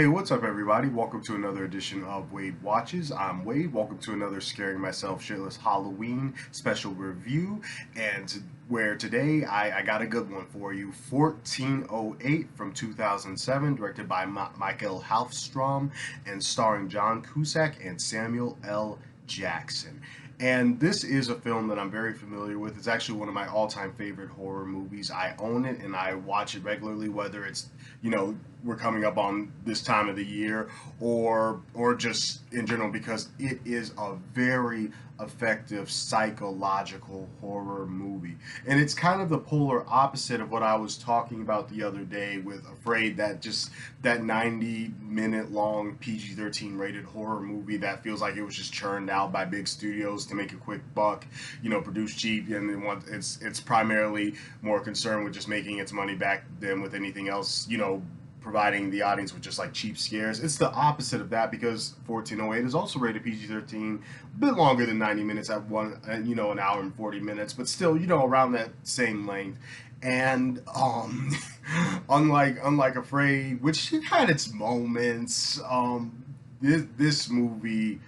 Hey, what's up, everybody? Welcome to another edition of Wade Watches. I'm Wade. Welcome to another Scaring Myself Shitless Halloween special review. Where today I got a good one for you. 1408 from 2007, directed by Michael Halfstrom and starring John Cusack and Samuel L. Jackson. And this is a film that I'm very familiar with. It's actually one of my all-time favorite horror movies. I own it and I watch it regularly, whether it's, we're coming up on this time of the year or just in general, because it is a very effective psychological horror movie. And it's kind of the polar opposite of what I was talking about the other day with Afraid, that 90-minute long PG-13 rated horror movie that feels like it was just churned out by big studios to make a quick buck, produced cheap, and it's primarily more concerned with just making its money back than with anything else, providing the audience with just like cheap scares. It's the opposite of that, because 1408 is also rated PG-13, a bit longer than 90 minutes at an hour and 40 minutes, but still, around that same length. And unlike Afraid, which had its moments, this movie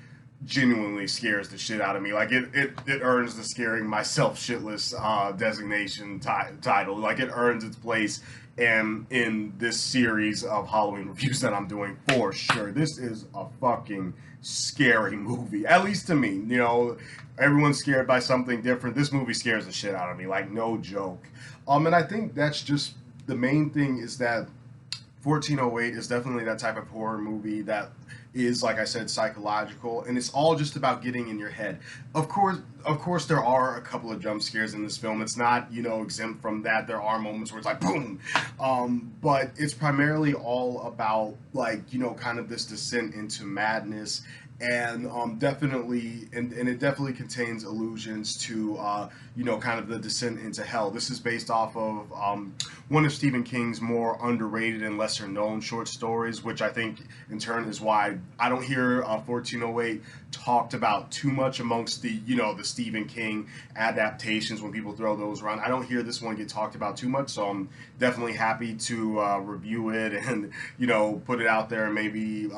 genuinely scares the shit out of me. Like it earns the Scaring Myself Shitless designation title. Like it earns its place and in this series of Halloween reviews that I'm doing, for sure. This is a fucking scary movie, at least to me. Everyone's scared by something different. This movie scares the shit out of me, like no joke. And I think that's just the main thing, is that 1408 is definitely that type of horror movie that is, like I said, psychological, and it's all just about getting in your head. Of course, there are a couple of jump scares in this film. It's not, exempt from that. There are moments where it's like boom, but it's primarily all about, like, kind of this descent into madness. And definitely, and it definitely contains allusions to, kind of the descent into hell. This is based off of one of Stephen King's more underrated and lesser known short stories, which I think in turn is why I don't hear 1408 talked about too much amongst the Stephen King adaptations. When people throw those around, I don't hear this one get talked about too much, so I'm definitely happy to review it and put it out there and maybe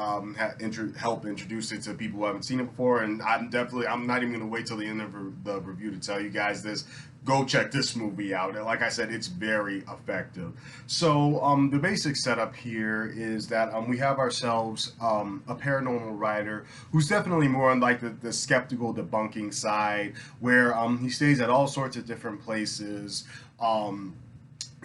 help introduce it to people who haven't seen it before. And I'm not even gonna wait till the end of the review to tell you guys this. Go check this movie out. Like I said, it's very effective. So the basic setup here is that we have ourselves a paranormal writer who's definitely more on like the skeptical debunking side, where he stays at all sorts of different places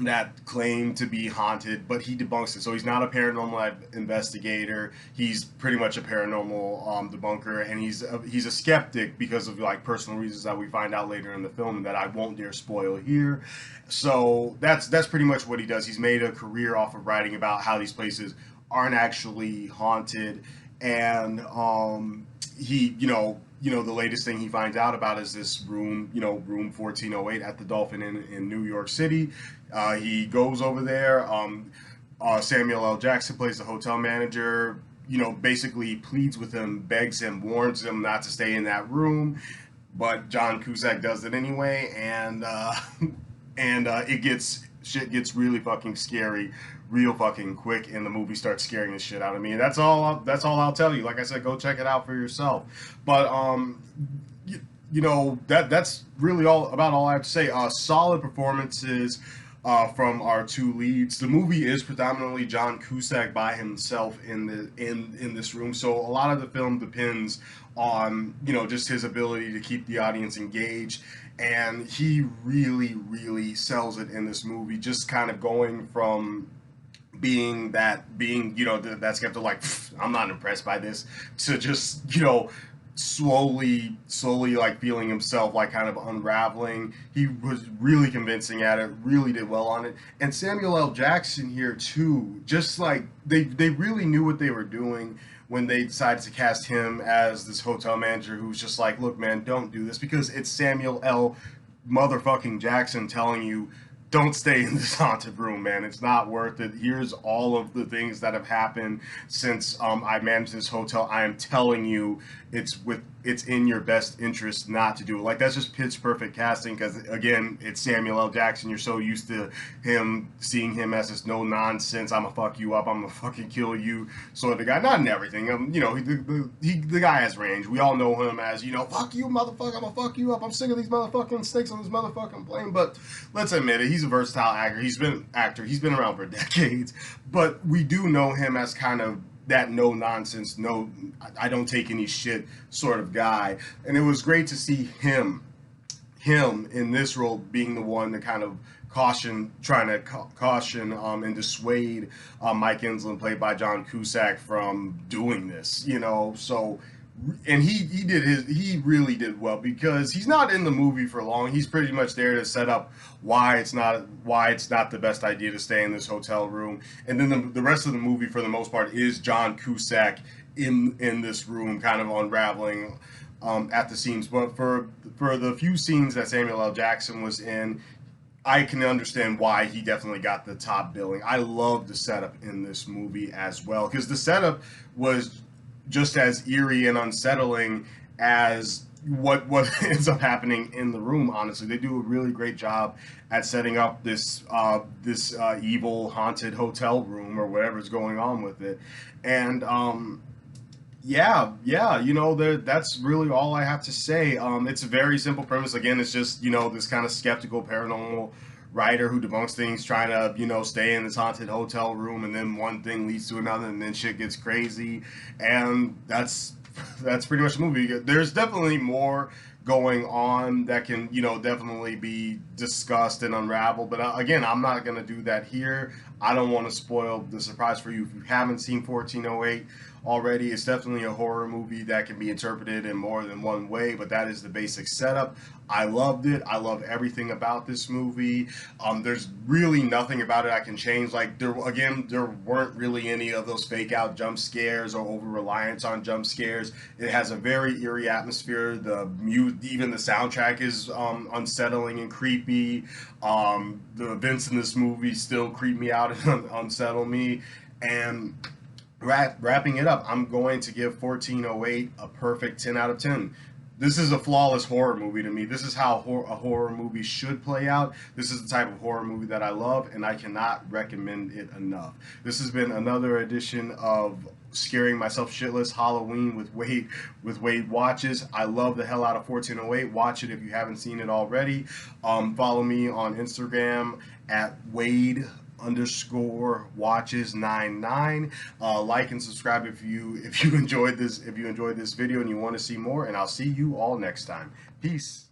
that claim to be haunted, but he debunks it. So he's not a paranormal investigator. He's pretty much a paranormal debunker, and he's a skeptic because of like personal reasons that we find out later in the film that I won't dare spoil here. So that's pretty much what he does. He's made a career off of writing about how these places aren't actually haunted, and he the latest thing he finds out about is this room 1408 at the Dolphin Inn in New York City. He goes over there. Samuel L. Jackson plays the hotel manager. Basically pleads with him, begs him, warns him not to stay in that room, but John Cusack does it anyway, and shit gets really fucking scary real fucking quick, and the movie starts scaring the shit out of me. And that's all I'll tell you. Like I said, go check it out for yourself. But that's really all I have to say. Solid performances from our two leads. The movie is predominantly John Cusack by himself in this room, so a lot of the film depends on just his ability to keep the audience engaged, and he really sells it in this movie. Just kind of going from being that skeptical, like, I'm not impressed by this, to just slowly like feeling himself like kind of unraveling. He was really convincing at it, really did well on it. And Samuel L. Jackson here too, just like they really knew what they were doing when they decided to cast him as this hotel manager who's just like, look man, don't do this, because it's Samuel L. motherfucking Jackson telling you don't stay in this haunted room, man. It's not worth it. Here's all of the things that have happened since I managed this hotel. I am telling you, it's in your best interest not to do it. Like, that's just pitch perfect casting, because again, it's Samuel L. Jackson. You're so used to seeing him as this no nonsense, I'm gonna fuck you up, I'm gonna fucking kill you sort of the guy. Not in everything. The guy has range. We all know him as, fuck you, motherfucker, I'm gonna fuck you up. I'm sick of these motherfucking snakes on this motherfucking plane. But let's admit it, he's a versatile actor. He's been around for decades. But we do know him as kind of that no nonsense, no, I don't take any shit sort of guy. And it was great to see him in this role being the one to kind of caution and dissuade Mike Insland, played by John Cusack, from doing this. So, and he really did well, because he's not in the movie for long. He's pretty much there to set up why it's not the best idea to stay in this hotel room. And then the rest of the movie, for the most part, is John Cusack in this room, kind of unraveling at the seams. But for the few scenes that Samuel L. Jackson was in, I can understand why he definitely got the top billing. I love the setup in this movie as well, because the setup was just as eerie and unsettling as what ends up happening in the room. Honestly, they do a really great job at setting up this evil haunted hotel room, or whatever's going on with it. And yeah, that's really all I have to say. It's a very simple premise. Again, it's just, this kind of skeptical paranormal writer who debunks things, trying to, stay in this haunted hotel room, and then one thing leads to another, and then shit gets crazy. And that's pretty much the movie. There's definitely more going on that can, definitely be discussed and unraveled. But again, I'm not going to do that here. I don't want to spoil the surprise for you. If you haven't seen 1408 already, it's definitely a horror movie that can be interpreted in more than one way, but that is the basic setup. I loved it. I love everything about this movie. There's really nothing about it I can change. Like, there weren't really any of those fake out jump scares or over reliance on jump scares. It has a very eerie atmosphere. Even the soundtrack is unsettling and creepy. The events in this movie still creep me out and unsettle me. And wrapping it up, I'm going to give 1408 a perfect 10 out of 10. This is a flawless horror movie to me. This is how a horror movie should play out. This is the type of horror movie that I love, and I cannot recommend it enough. This has been another edition of Scaring Myself Shitless Halloween with Wade Watches. I love the hell out of 1408. Watch it if you haven't seen it already. Follow me on Instagram at Wade_watches99. Like and subscribe if you enjoyed this video and you want to see more, and I'll see you all next time. Peace.